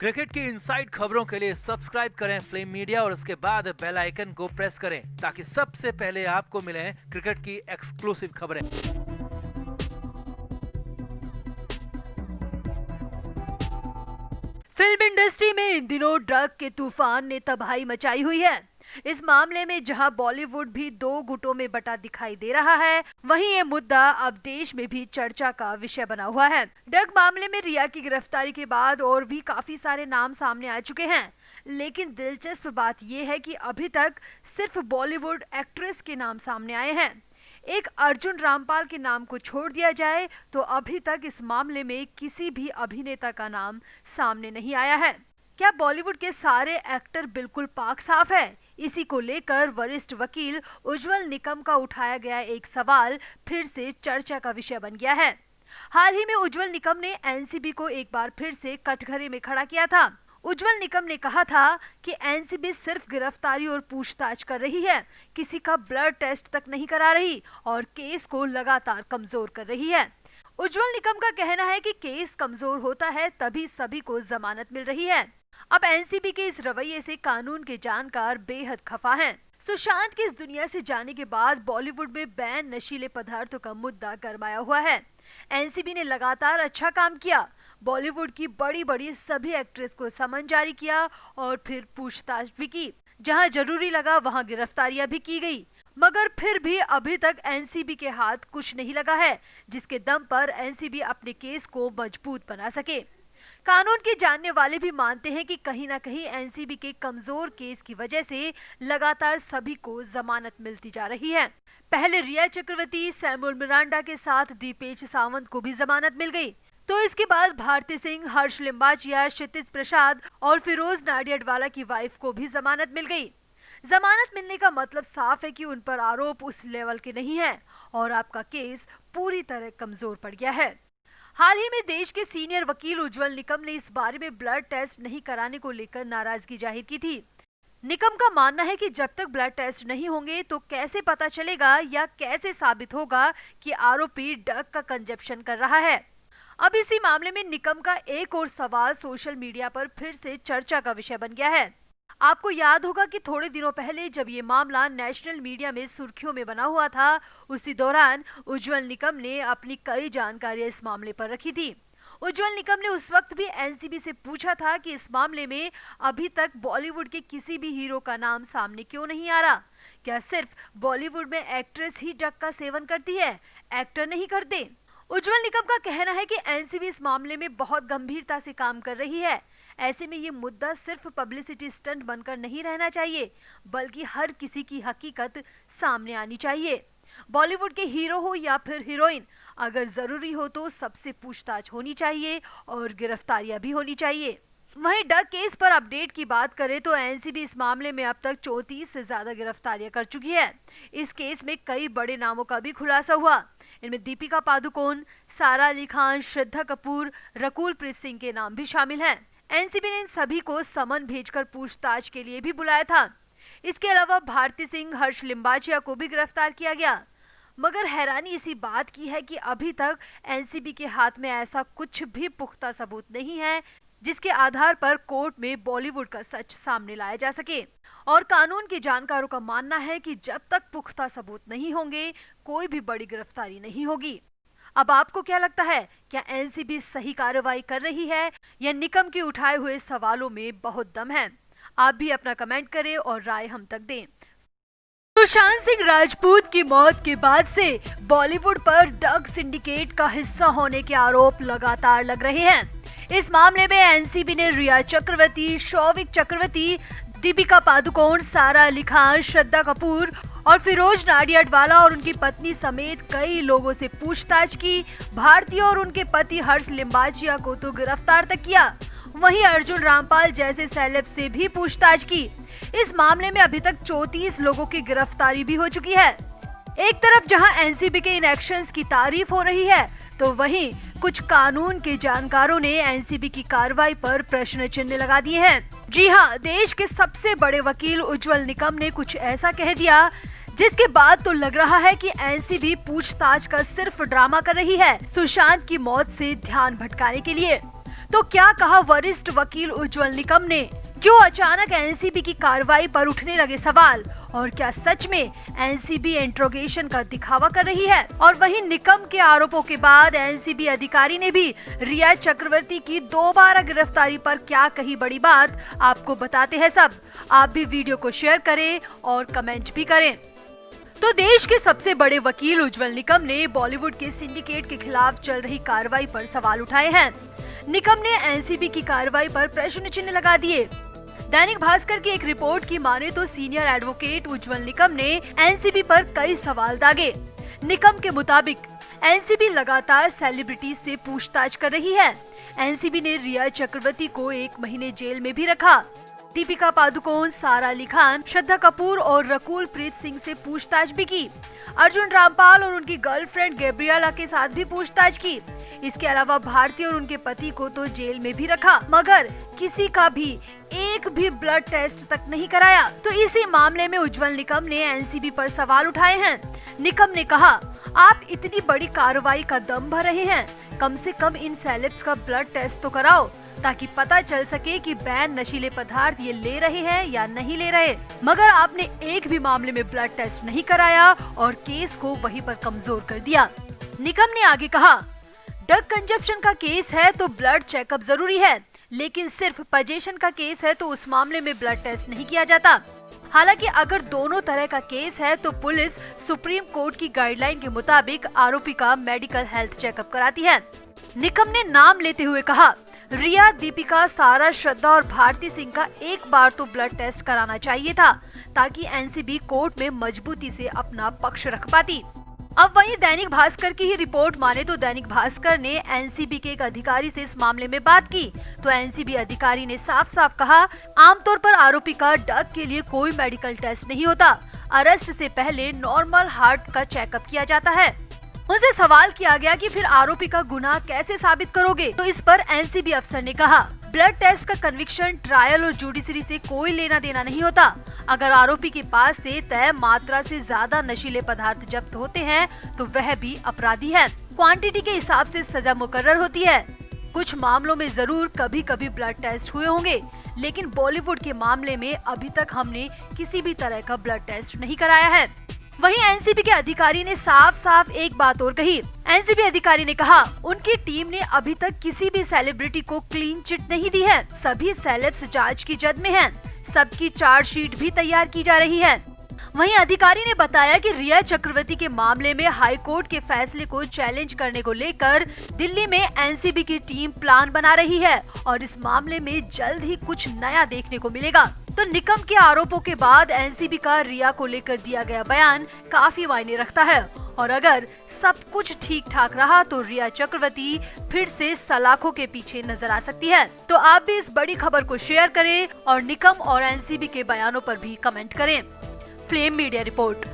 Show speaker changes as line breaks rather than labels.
Cricket की inside खबरों के लिए सब्सक्राइब करें फ्लेम मीडिया और उसके बाद बेल आइकन को प्रेस करें ताकि सबसे पहले आपको मिले क्रिकेट की एक्सक्लूसिव खबरें।
फिल्म इंडस्ट्री में इन दिनों ड्रग के तूफान ने तबाही मचाई हुई है। इस मामले में जहां बॉलीवुड भी दो गुटों में बटा दिखाई दे रहा है, वहीं ये मुद्दा अब देश में भी चर्चा का विषय बना हुआ है। ड्रग मामले में रिया की गिरफ्तारी के बाद और भी काफी सारे नाम सामने आ चुके हैं, लेकिन दिलचस्प बात यह है कि अभी तक सिर्फ बॉलीवुड एक्ट्रेस के नाम सामने आए हैं। एक अर्जुन रामपाल के नाम को छोड़ दिया जाए तो अभी तक इस मामले में किसी भी अभिनेता का नाम सामने नहीं आया है। क्या बॉलीवुड के सारे एक्टर बिल्कुल पाक साफ है? इसी को लेकर वरिष्ठ वकील उज्ज्वल निकम का उठाया गया एक सवाल फिर से चर्चा का विषय बन गया है। हाल ही में उज्ज्वल निकम ने एनसीबी को एक बार फिर से कटघरे में खड़ा किया था। उज्ज्वल निकम ने कहा था कि एनसीबी सिर्फ गिरफ्तारी और पूछताछ कर रही है, किसी का ब्लड टेस्ट तक नहीं करा रही और केस को लगातार कमजोर कर रही है। उज्ज्वल निकम का कहना है कि केस कमजोर होता है तभी सभी को जमानत मिल रही है। अब एनसीबी के इस रवैये से कानून के जानकार बेहद खफा हैं। सुशांत के इस दुनिया से जाने के बाद बॉलीवुड में बैन नशीले पदार्थों का मुद्दा गरमाया हुआ है। एनसीबी ने लगातार अच्छा काम किया, बॉलीवुड की बड़ी बड़ी सभी एक्ट्रेस को समन जारी किया और फिर पूछताछ भी की। जहां जरूरी लगा वहां गिरफ्तारियां भी की गई, मगर फिर भी अभी तक एनसीबी के हाथ कुछ नहीं लगा है जिसके दम पर एनसीबी अपने केस को मजबूत बना सके। कानून के जानने वाले भी मानते हैं कि कहीं ना कहीं एनसीबी के कमजोर केस की वजह से लगातार सभी को जमानत मिलती जा रही है। पहले रिया चक्रवर्ती, सैमुअल मिरांडा के साथ दीपेश सावंत को भी जमानत मिल गई, तो इसके बाद भारती सिंह, हर्ष लिम्बाचिया, क्षितिज प्रसाद और फिरोज नाडियाडवाला की वाइफ को भी जमानत मिल गई। जमानत मिलने का मतलब साफ है कि उन पर आरोप उस लेवल के नहीं है और आपका केस पूरी तरह कमजोर पड़ गया है। हाल ही में देश के सीनियर वकील उज्ज्वल निकम ने इस बारे में ब्लड टेस्ट नहीं कराने को लेकर नाराजगी जाहिर की थी। निकम का मानना है कि जब तक ब्लड टेस्ट नहीं होंगे तो कैसे पता चलेगा या कैसे साबित होगा कि आरोपी ड्रग का कंजप्शन कर रहा है। अब इसी मामले में निकम का एक और सवाल सोशल मीडिया पर फिर से चर्चा का विषय बन गया है। आपको याद होगा कि थोड़े दिनों पहले जब ये मामला नेशनल मीडिया में सुर्खियों में बना हुआ था, उसी दौरान उज्ज्वल निकम ने अपनी कई जानकारियां इस मामले पर रखी थी। उज्ज्वल निकम ने उस वक्त भी एनसीबी से पूछा था कि इस मामले में अभी तक बॉलीवुड के किसी भी हीरो का नाम सामने क्यों नहीं आ रहा? क्या सिर्फ बॉलीवुड में एक्ट्रेस ही ड्रग का सेवन करती है, एक्टर नहीं करते? उज्ज्वल निकम का कहना है कि एनसीबी इस मामले में बहुत गंभीरता से काम कर रही है। ऐसे में ये मुद्दा सिर्फ पब्लिसिटी स्टंट बनकर नहीं रहना चाहिए, बल्कि हर किसी की हकीकत सामने आनी चाहिए। बॉलीवुड के हीरो हो या फिर हीरोइन, अगर जरूरी हो तो सबसे पूछताछ होनी चाहिए और गिरफ्तारियां भी होनी चाहिए। वहीं ड्रग केस पर अपडेट की बात करें तो एनसीबी इस मामले में अब तक 34 से ज्यादा गिरफ्तारियां कर चुकी है। इस केस में कई बड़े नामों का भी खुलासा हुआ। इनमें दीपिका पादुकोण, सारा अली खान, श्रद्धा कपूर, रकुल प्रीत सिंह के नाम भी शामिल हैं। एनसीबी ने इन सभी को समन भेजकर पूछताछ के लिए भी बुलाया था। इसके अलावा भारती सिंह, हर्ष लिम्बाचिया को भी गिरफ्तार किया गया। मगर हैरानी इसी बात की है कि अभी तक एनसीबी के हाथ में ऐसा कुछ भी पुख्ता सबूत नहीं है जिसके आधार पर कोर्ट में बॉलीवुड का सच सामने लाया जा सके। और कानून के जानकारों का मानना है कि जब तक पुख्ता सबूत नहीं होंगे कोई भी बड़ी गिरफ्तारी नहीं होगी। अब आपको क्या लगता है, क्या एनसीबी सही कार्रवाई कर रही है या निकम के उठाए हुए सवालों में बहुत दम है? आप भी अपना कमेंट करें और राय हम तक दें। सुशांत सिंह राजपूत की मौत के बाद से बॉलीवुड पर ड्रग सिंडिकेट का हिस्सा होने के आरोप लगातार लग रहे हैं। इस मामले में एनसीबी ने रिया चक्रवर्ती, शौविक चक्रवर्ती, दीपिका पादुकोण, सारा अली खान, श्रद्धा कपूर और फिरोज नाडियाडवाला और उनकी पत्नी समेत कई लोगों से पूछताछ की। भारती और उनके पति हर्ष लिम्बाचिया को तो गिरफ्तार तक किया। वहीं अर्जुन रामपाल जैसे सेलेब से भी पूछताछ की। इस मामले में अभी तक 34 लोगों की गिरफ्तारी भी हो चुकी है। एक तरफ जहां एनसीबी के इन एक्शंस की तारीफ हो रही है, तो वहीं कुछ कानून के जानकारों ने एनसीबी की कार्रवाई पर प्रश्न चिन्ह लगा दिए हैं। जी हां, देश के सबसे बड़े वकील उज्ज्वल निकम ने कुछ ऐसा कह दिया जिसके बाद तो लग रहा है कि एनसीबी पूछताछ का सिर्फ ड्रामा कर रही है, सुशांत की मौत से ध्यान भटकाने के लिए। तो क्या कहा वरिष्ठ वकील उज्जवल निकम ने? क्यों अचानक एनसीबी की कार्रवाई पर उठने लगे सवाल? और क्या सच में एनसीबी इंट्रोगेशन का दिखावा कर रही है? और वहीं निकम के आरोपों के बाद एनसीबी अधिकारी ने भी रिया चक्रवर्ती की दोबारा गिरफ्तारी पर क्या कही बड़ी बात, आपको बताते हैं सब। आप भी वीडियो को शेयर करें और कमेंट भी करें। तो देश के सबसे बड़े वकील उज्जवल निकम ने बॉलीवुड के सिंडिकेट के खिलाफ चल रही कार्रवाई पर सवाल उठाए हैं। निकम ने एनसीबी की कार्रवाई पर प्रश्न चिन्ह लगा दिए। दैनिक भास्कर की एक रिपोर्ट की माने तो सीनियर एडवोकेट उज्जवल निकम ने एनसीबी पर कई सवाल दागे। निकम के मुताबिक एनसीबी लगातार सेलिब्रिटी से पूछताछ कर रही है। एनसीबी ने रिया चक्रवर्ती को 1 महीने जेल में भी रखा। दीपिका पादुकोण, सारा अली खान, श्रद्धा कपूर और रकुल प्रीत सिंह से पूछताछ भी की। अर्जुन रामपाल और उनकी गर्लफ्रेंड गैब्रिएला के साथ भी पूछताछ की। इसके अलावा भारती और उनके पति को तो जेल में भी रखा, मगर किसी का भी एक भी ब्लड टेस्ट तक नहीं कराया। तो इसी मामले में उज्जवल निकम ने एनसीबी पर सवाल उठाए हैं। निकम ने कहा, आप इतनी बड़ी कार्रवाई का दम भर रहे हैं, कम से कम इन सेलेब्स का ब्लड टेस्ट तो कराओ, ताकि पता चल सके कि बैन नशीले पदार्थ ये ले रहे हैं या नहीं ले रहे। मगर आपने एक भी मामले में ब्लड टेस्ट नहीं कराया और केस को वहीं पर कमजोर कर दिया। निकम ने आगे कहा, ड्रग कंजप्शन का केस है तो ब्लड चेकअप जरूरी है, लेकिन सिर्फ पजेशन का केस है तो उस मामले में ब्लड टेस्ट नहीं किया जाता। हालांकि अगर दोनों तरह का केस है तो पुलिस सुप्रीम कोर्ट की गाइडलाइन के मुताबिक आरोपी का मेडिकल हेल्थ चेकअप कराती है। निकम ने नाम लेते हुए कहा, रिया, दीपिका, सारा, श्रद्धा और भारती सिंह का एक बार तो ब्लड टेस्ट कराना चाहिए था, ताकि एनसीबी कोर्ट में मजबूती से अपना पक्ष रख पाती। अब वहीं दैनिक भास्कर की ही रिपोर्ट माने तो दैनिक भास्कर ने एनसीबी के एक अधिकारी से इस मामले में बात की, तो एनसीबी अधिकारी ने साफ साफ कहा, आमतौर पर आरोपी का ड्रग के लिए कोई मेडिकल टेस्ट नहीं होता। अरेस्ट से पहले नॉर्मल हार्ट का चेकअप किया जाता है। उनसे सवाल किया गया कि फिर आरोपी का गुनाह कैसे साबित करोगे, तो इस पर एनसीबी अफसर ने कहा, ब्लड टेस्ट का कन्विक्शन, ट्रायल और जुडिशरी से कोई लेना देना नहीं होता। अगर आरोपी के पास से तय मात्रा से ज्यादा नशीले पदार्थ जब्त होते हैं तो वह भी अपराधी है। क्वांटिटी के हिसाब से सजा मुकर्रर होती है। कुछ मामलों में जरूर कभी कभी ब्लड टेस्ट हुए होंगे, लेकिन बॉलीवुड के मामले में अभी तक हमने किसी भी तरह का ब्लड टेस्ट नहीं कराया है। वहीं एनसीबी के अधिकारी ने साफ साफ एक बात और कही। एनसीबी अधिकारी ने कहा, उनकी टीम ने अभी तक किसी भी सेलिब्रिटी को क्लीन चिट नहीं दी है। सभी सेलेब्स जांच की जद में हैं। सबकी चार्जशीट भी तैयार की जा रही है। वहीं अधिकारी ने बताया कि रिया चक्रवर्ती के मामले में हाई कोर्ट के फैसले को चैलेंज करने को लेकर दिल्ली में एनसीबी की टीम प्लान बना रही है और इस मामले में जल्द ही कुछ नया देखने को मिलेगा। तो निकम के आरोपों के बाद एनसीबी का रिया को लेकर दिया गया बयान काफी मायने रखता है और अगर सब कुछ ठीक ठाक रहा तो रिया चक्रवर्ती फिर से सलाखों के पीछे नजर आ सकती है। तो आप भी इस बड़ी खबर को शेयर करें और निकम और एनसीबी के बयानों पर भी कमेंट करें। Flame media report.